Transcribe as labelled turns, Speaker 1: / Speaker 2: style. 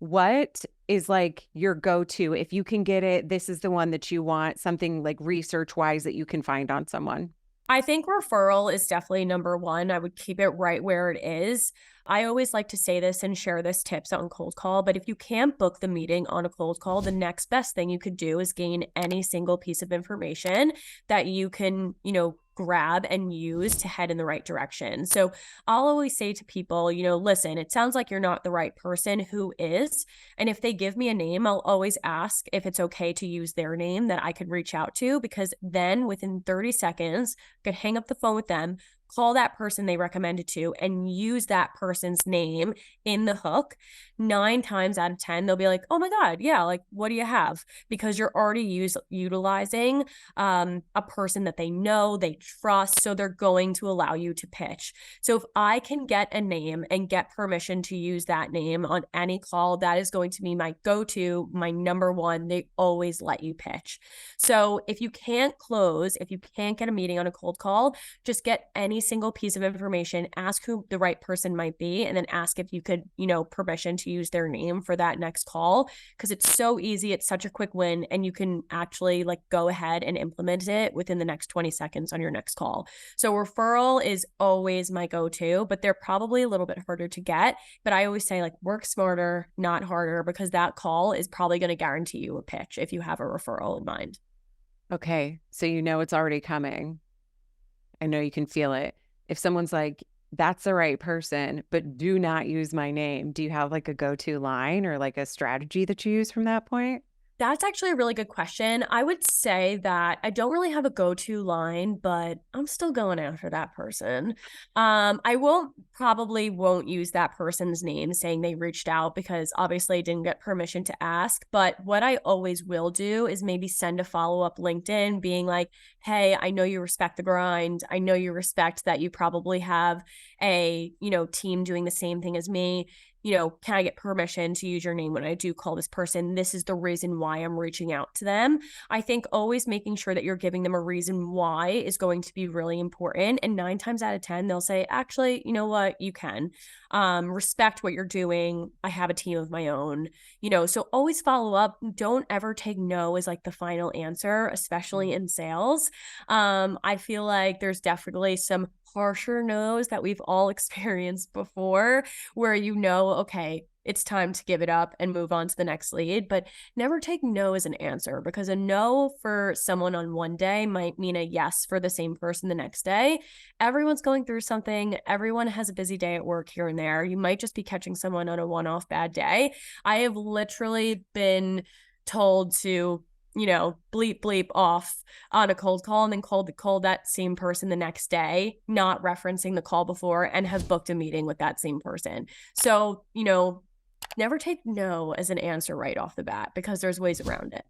Speaker 1: what is like your go-to if you can get it, this is the one that you want, something like research wise that you can find on someone?
Speaker 2: I think referral is definitely number one. I would keep it right where it is. I always like to say this and share this tips on cold call, but if you can't book the meeting on a cold call, the next best thing you could do is gain any single piece of information that you can, grab and use to head in the right direction. So I'll always say to people, listen, it sounds like you're not the right person. Who is? And if they give me a name, I'll always ask if it's okay to use their name that I could reach out to, because then within 30 seconds, I could hang up the phone with them, call that person they recommended to, and use that person's name in the hook. 9 times out of 10, they'll be like, oh my God, yeah, like, what do you have? Because you're already utilizing a person that they know, they trust. So they're going to allow you to pitch. So if I can get a name and get permission to use that name on any call, that is going to be my go-to, my number one. They always let you pitch. So if you can't close, if you can't get a meeting on a cold call, just get any single piece of information, ask who the right person might be, and then ask if you could, permission to use their name for that next call. Because it's so easy. It's such a quick win. And you can actually like go ahead and implement it within the next 20 seconds on your next call. So referral is always my go-to, but they're probably a little bit harder to get. But I always say like work smarter, not harder, because that call is probably going to guarantee you a pitch if you have a referral in mind.
Speaker 1: Okay. So you know it's already coming. I know you can feel it. If someone's like, that's the right person, but do not use my name, do you have like a go-to line or like a strategy that you use from that point?
Speaker 2: That's actually a really good question. I would say that I don't really have a go-to line, but I'm still going after that person. I won't use that person's name saying they reached out, because obviously I didn't get permission to ask. But what I always will do is maybe send a follow-up LinkedIn being like, hey, I know you respect the grind. I know you respect that you probably have a, team doing the same thing as me. Can I get permission to use your name when I do call this person? This is the reason why I'm reaching out to them. I think always making sure that you're giving them a reason why is going to be really important. And 9 times out of 10, they'll say, actually, you know what? You can respect what you're doing. I have a team of my own, so always follow up. Don't ever take no as like the final answer, especially in sales. I feel like there's definitely some harsher no's that we've all experienced before, where okay, it's time to give it up and move on to the next lead. But never take no as an answer, because a no for someone on one day might mean a yes for the same person the next day. Everyone's going through something. Everyone has a busy day at work here and there. You might just be catching someone on a one-off bad day. I have literally been told to bleep bleep off on a cold call, and then call that same person the next day, not referencing the call before, and have booked a meeting with that same person. So, never take no as an answer right off the bat, because there's ways around it.